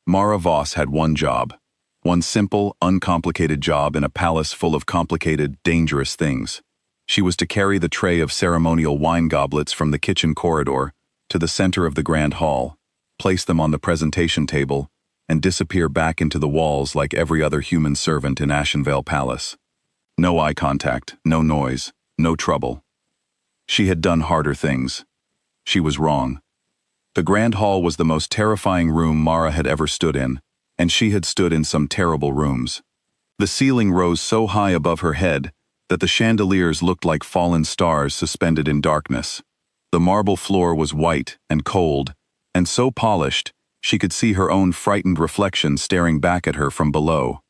Mara Voss had one job. One simple, uncomplicated job in a palace full of complicated, dangerous things. She was to carry the tray of ceremonial wine goblets from the kitchen corridor to the center of the grand hall, place them on the presentation table, and disappear back into the walls like every other human servant in Ashenvale Palace. No eye contact, no noise, no trouble. She had done harder things. She was wrong. The grand hall was the most terrifying room Mara had ever stood in, and she had stood in some terrible rooms. The ceiling rose so high above her head that the chandeliers looked like fallen stars suspended in darkness. The marble floor was white and cold, and so polished she could see her own frightened reflection staring back at her from below.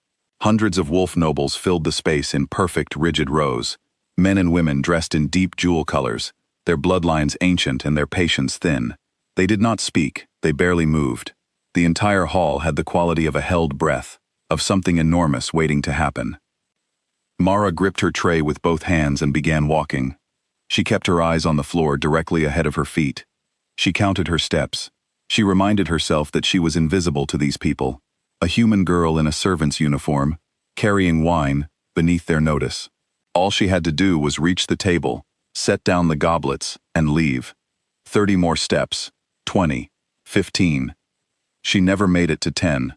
Hundreds of wolf nobles filled the space in perfect, rigid rows, men and women dressed in deep jewel colors, their bloodlines ancient and their patience thin. They did not speak, they barely moved. The entire hall had the quality of a held breath, of something enormous waiting to happen. Mara gripped her tray with both hands and began walking. She kept her eyes on the floor directly ahead of her feet. She counted her steps. She reminded herself that she was invisible to these people, a human girl in a servant's uniform, carrying wine, beneath their notice. All she had to do was reach the table, set down the goblets, and leave. 30 more steps, 20, 15. She never made it to 10.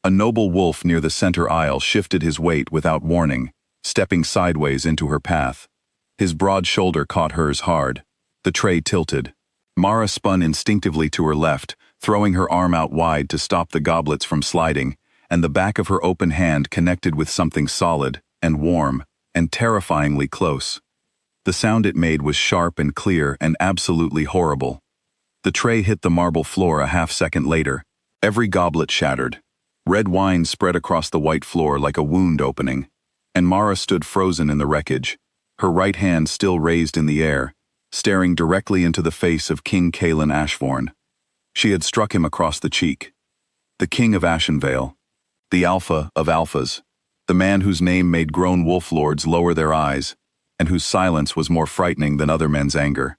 A noble wolf near the center aisle shifted his weight without warning, stepping sideways into her path. His broad shoulder caught hers hard. The tray tilted. Mara spun instinctively to her left, throwing her arm out wide to stop the goblets from sliding, and the back of her open hand connected with something solid and warm and terrifyingly close. The sound it made was sharp and clear and absolutely horrible. The tray hit the marble floor a half-second later. Every goblet shattered. Red wine spread across the white floor like a wound opening, and Mara stood frozen in the wreckage, her right hand still raised in the air, staring directly into the face of King Cailan Ashvorn. She had struck him across the cheek. The King of Ashenvale, the Alpha of Alphas, the man whose name made grown wolf lords lower their eyes, and whose silence was more frightening than other men's anger.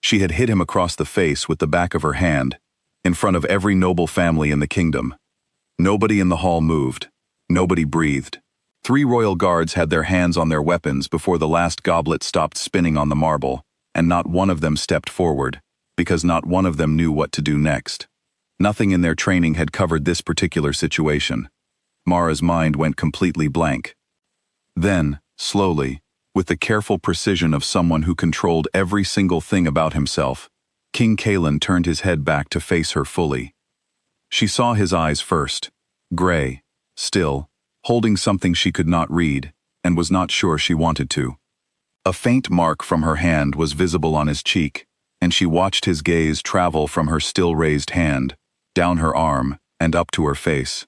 She had hit him across the face with the back of her hand, in front of every noble family in the kingdom. Nobody in the hall moved. Nobody breathed. 3 royal guards had their hands on their weapons before the last goblet stopped spinning on the marble, and not one of them stepped forward, because not one of them knew what to do next. Nothing in their training had covered this particular situation. Mara's mind went completely blank. Then, slowly, with the careful precision of someone who controlled every single thing about himself, King Cailan turned his head back to face her fully. She saw his eyes first, gray, still, holding something she could not read, and was not sure she wanted to. A faint mark from her hand was visible on his cheek, and she watched his gaze travel from her still-raised hand, down her arm, and up to her face.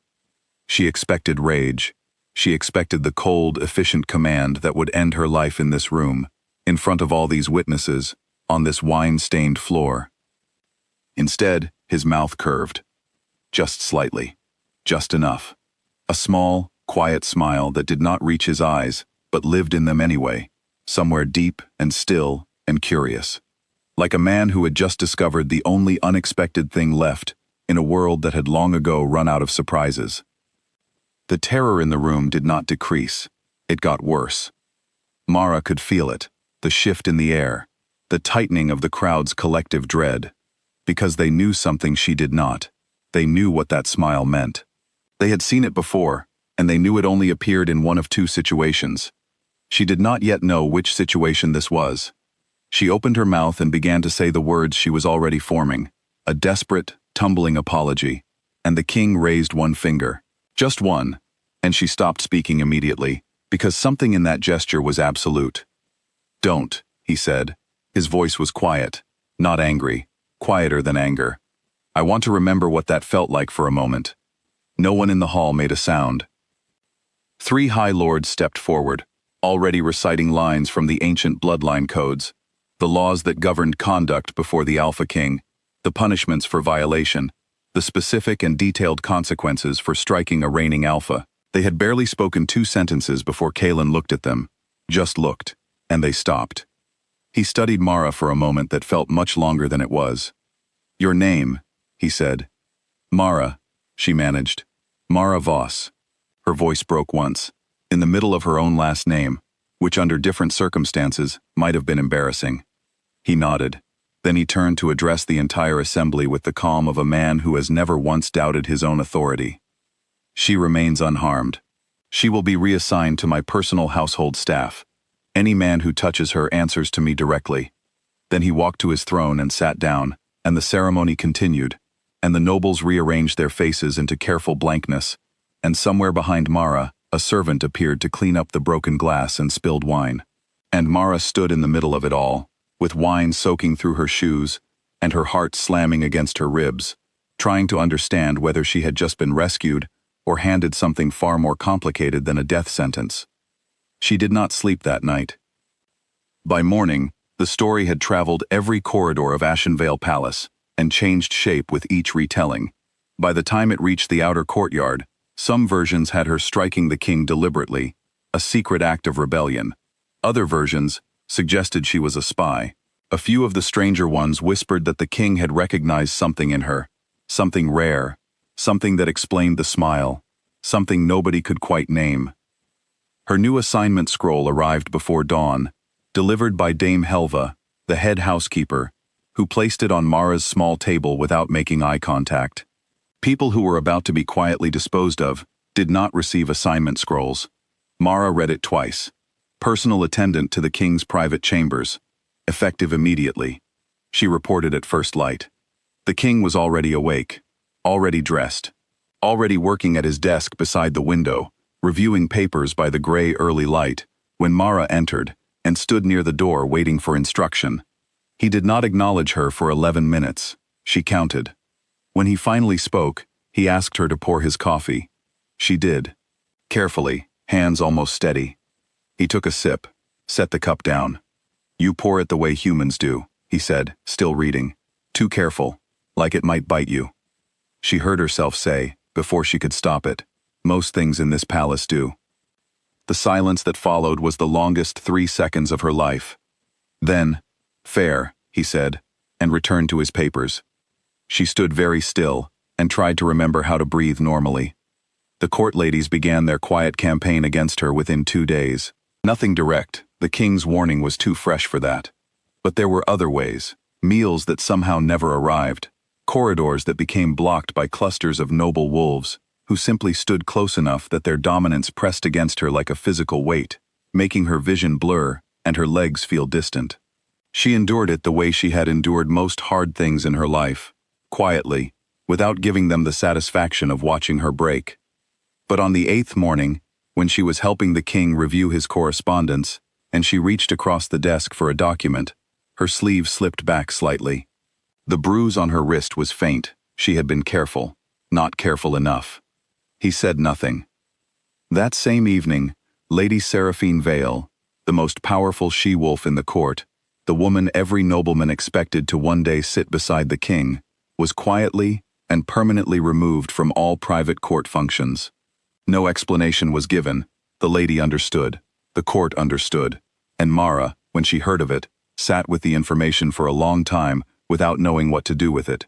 She expected rage. She expected the cold, efficient command that would end her life in this room, in front of all these witnesses, on this wine-stained floor. Instead, his mouth curved. Just slightly. Just enough. A small, quiet smile that did not reach his eyes, but lived in them anyway, somewhere deep and still and curious. Like a man who had just discovered the only unexpected thing left in a world that had long ago run out of surprises. The terror in the room did not decrease. It got worse. Mara could feel it, the shift in the air, the tightening of the crowd's collective dread. Because they knew something she did not. They knew what that smile meant. They had seen it before, and they knew it only appeared in one of 2 situations. She did not yet know which situation this was. She opened her mouth and began to say the words she was already forming, a desperate, tumbling apology, and the king raised one finger. Just one, and she stopped speaking immediately, because something in that gesture was absolute. "Don't," he said. His voice was quiet, not angry, quieter than anger. "I want to remember what that felt like for a moment." No one in the hall made a sound. 3 high lords stepped forward, already reciting lines from the ancient bloodline codes, the laws that governed conduct before the Alpha King, the punishments for violation, the specific and detailed consequences for striking a reigning alpha. They had barely spoken 2 sentences before Cailan looked at them, just looked, and they stopped. He studied Mara for a moment that felt much longer than it was. "Your name," he said. "Mara," she managed. Mara Voss. Her voice broke once, in the middle of her own last name, which under different circumstances might have been embarrassing. He nodded. Then he turned to address the entire assembly with the calm of a man who has never once doubted his own authority. She remains unharmed. She will be reassigned to my personal household staff. Any man who touches her answers to me directly. Then he walked to his throne and sat down, and the ceremony continued, and the nobles rearranged their faces into careful blankness, and somewhere behind Mara, a servant appeared to clean up the broken glass and spilled wine. And Mara stood in the middle of it all, with wine soaking through her shoes, and her heart slamming against her ribs, trying to understand whether she had just been rescued or handed something far more complicated than a death sentence. She did not sleep that night. By morning, the story had traveled every corridor of Ashenvale Palace and changed shape with each retelling. By the time it reached the outer courtyard, some versions had her striking the king deliberately, a secret act of rebellion. Other versions suggested she was a spy. A few of the stranger ones whispered that the king had recognized something in her, something rare, something that explained the smile, something nobody could quite name. Her new assignment scroll arrived before dawn, delivered by Dame Helva, the head housekeeper, who placed it on Mara's small table without making eye contact. People who were about to be quietly disposed of did not receive assignment scrolls. Mara read it twice. Personal attendant to the king's private chambers. Effective immediately. She reported at first light. The king was already awake, already dressed, already working at his desk beside the window, reviewing papers by the gray early light, when Mara entered and stood near the door waiting for instruction. He did not acknowledge her for 11 minutes. She counted. When he finally spoke, he asked her to pour his coffee. She did. Carefully, hands almost steady. He took a sip, set the cup down. "You pour it the way humans do," he said, still reading. "Too careful, like it might bite you." She heard herself say, before she could stop it, "Most things in this palace do." The silence that followed was the longest 3 seconds of her life. Then, "Fair," he said, and returned to his papers. She stood very still and tried to remember how to breathe normally. The court ladies began their quiet campaign against her within 2 days. Nothing direct, the king's warning was too fresh for that. But there were other ways, meals that somehow never arrived, corridors that became blocked by clusters of noble wolves, who simply stood close enough that their dominance pressed against her like a physical weight, making her vision blur and her legs feel distant. She endured it the way she had endured most hard things in her life, quietly, without giving them the satisfaction of watching her break. But on the 8th morning, when she was helping the king review his correspondence, and she reached across the desk for a document, her sleeve slipped back slightly. The bruise on her wrist was faint. She had been careful, not careful enough. He said nothing. That same evening, Lady Seraphine Vale, the most powerful she-wolf in the court, the woman every nobleman expected to one day sit beside the king, was quietly and permanently removed from all private court functions. No explanation was given. The lady understood. The court understood. And Mara, when she heard of it, sat with the information for a long time without knowing what to do with it.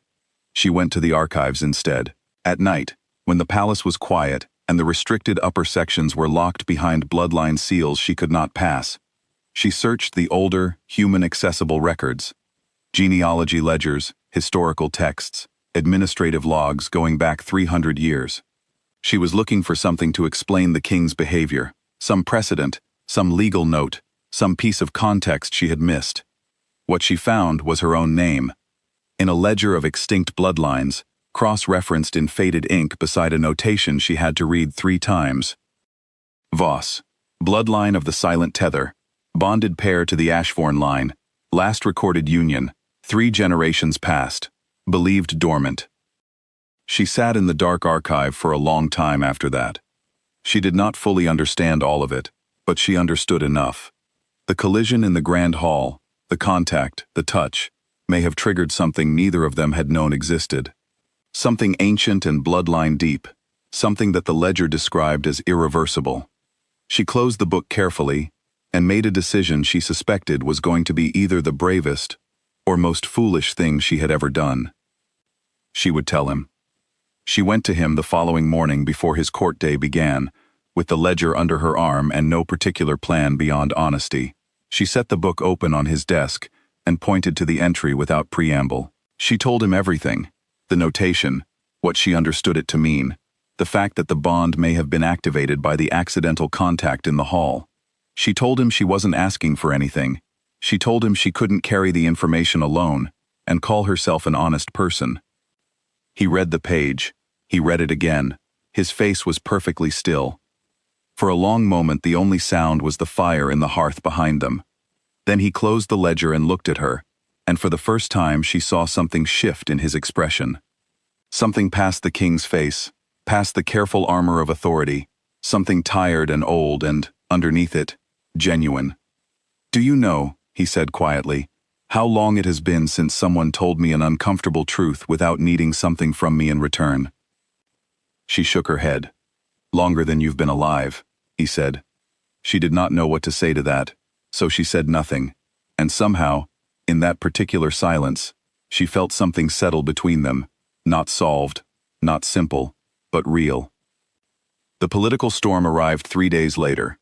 She went to the archives instead. At night, when the palace was quiet and the restricted upper sections were locked behind bloodline seals she could not pass, she searched the older, human-accessible records. Genealogy ledgers, historical texts, administrative logs going back 300 years. She was looking for something to explain the king's behavior, some precedent, some legal note, some piece of context she had missed. What she found was her own name. In a ledger of extinct bloodlines, cross-referenced in faded ink beside a notation she had to read 3 times. Voss, bloodline of the Silent Tether, bonded pair to the Ashvorn line, last recorded union, 3 generations past, believed dormant. She sat in the dark archive for a long time after that. She did not fully understand all of it, but she understood enough. The collision in the grand hall, the contact, the touch, may have triggered something neither of them had known existed. Something ancient and bloodline deep, something that the ledger described as irreversible. She closed the book carefully and made a decision she suspected was going to be either the bravest or most foolish thing she had ever done. She would tell him. She went to him the following morning before his court day began, with the ledger under her arm and no particular plan beyond honesty. She set the book open on his desk and pointed to the entry without preamble. She told him everything: the notation, what she understood it to mean, the fact that the bond may have been activated by the accidental contact in the hall. She told him she wasn't asking for anything. She told him she couldn't carry the information alone and call herself an honest person. He read the page. He read it again. His face was perfectly still. For a long moment the only sound was the fire in the hearth behind them. Then he closed the ledger and looked at her, and for the first time she saw something shift in his expression. Something past the king's face, past the careful armor of authority, something tired and old and, underneath it, genuine. "Do you know," he said quietly, "how long it has been since someone told me an uncomfortable truth without needing something from me in return?" She shook her head. "Longer than you've been alive," he said. She did not know what to say to that, so she said nothing, and somehow, in that particular silence, she felt something settle between them, not solved, not simple, but real. The political storm arrived 3 days later.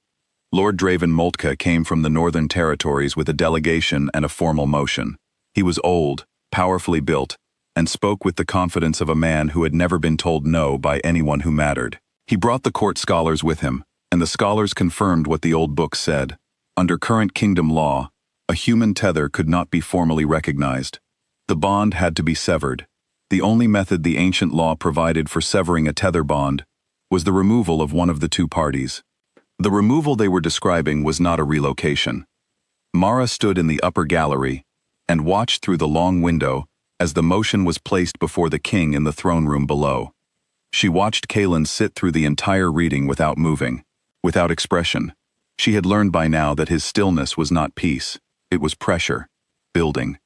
Lord Draven Moltke came from the Northern Territories with a delegation and a formal motion. He was old, powerfully built, and spoke with the confidence of a man who had never been told no by anyone who mattered. He brought the court scholars with him, and the scholars confirmed what the old book said. Under current kingdom law, a human tether could not be formally recognized. The bond had to be severed. The only method the ancient law provided for severing a tether bond was the removal of one of the two parties. The removal they were describing was not a relocation. Mara stood in the upper gallery and watched through the long window as the motion was placed before the king in the throne room below. She watched Kaelin sit through the entire reading without moving, without expression. She had learned by now that his stillness was not peace, it was pressure, building.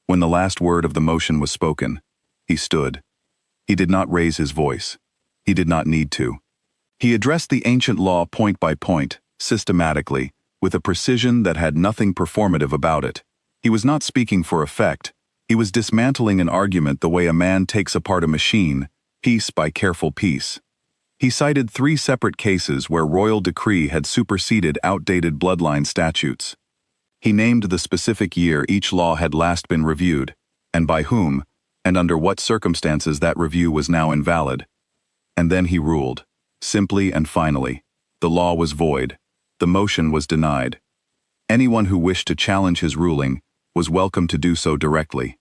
When the last word of the motion was spoken, he stood. He did not raise his voice. He did not need to. He addressed the ancient law point by point, systematically, with a precision that had nothing performative about it. He was not speaking for effect. He was dismantling an argument the way a man takes apart a machine, piece by careful piece. He cited 3 separate cases where royal decree had superseded outdated bloodline statutes. He named the specific year each law had last been reviewed, and by whom, and under what circumstances that review was now invalid. And then he ruled. Simply and finally, the law was void. The motion was denied. Anyone who wished to challenge his ruling was welcome to do so directly.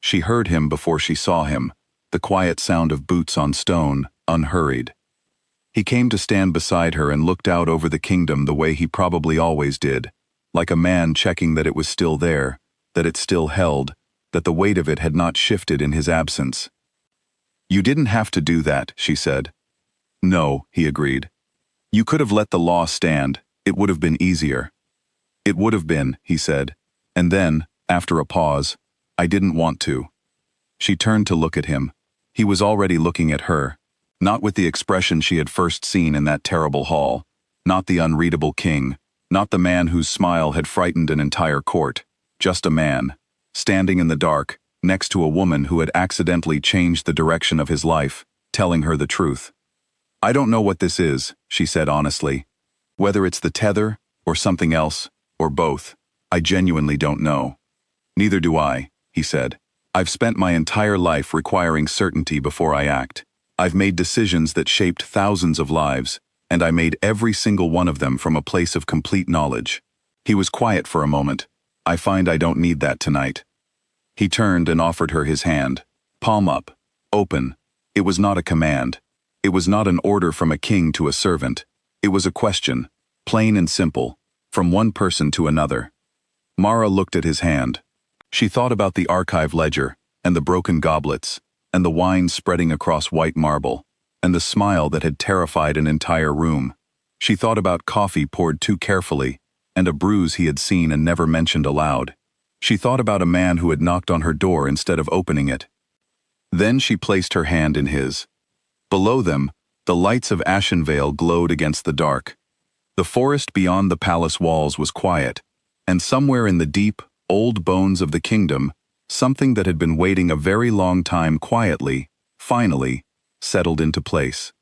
She heard him before she saw him, the quiet sound of boots on stone, unhurried. He came to stand beside her and looked out over the kingdom the way he probably always did, like a man checking that it was still there, that it still held, that the weight of it had not shifted in his absence. "You didn't have to do that," she said. "No," he agreed. "You could have let the law stand. It would have been easier." "It would have been," he said. And then, after a pause, "I didn't want to." She turned to look at him. He was already looking at her, not with the expression she had first seen in that terrible hall, not the unreadable king, not the man whose smile had frightened an entire court, just a man, standing in the dark, next to a woman who had accidentally changed the direction of his life, telling her the truth. "I don't know what this is," she said honestly. "Whether it's the tether, or something else, or both, I genuinely don't know." "Neither do I," he said. "I've spent my entire life requiring certainty before I act. I've made decisions that shaped thousands of lives, and I made every single one of them from a place of complete knowledge." He was quiet for a moment. "I find I don't need that tonight." He turned and offered her his hand. Palm up. Open. It was not a command. It was not an order from a king to a servant. It was a question, plain and simple, from one person to another. Mara looked at his hand. She thought about the archive ledger, and the broken goblets, and the wine spreading across white marble, and the smile that had terrified an entire room. She thought about coffee poured too carefully, and a bruise he had seen and never mentioned aloud. She thought about a man who had knocked on her door instead of opening it. Then she placed her hand in his. Below them, the lights of Ashenvale glowed against the dark. The forest beyond the palace walls was quiet, and somewhere in the deep, old bones of the kingdom, something that had been waiting a very long time quietly, finally, settled into place.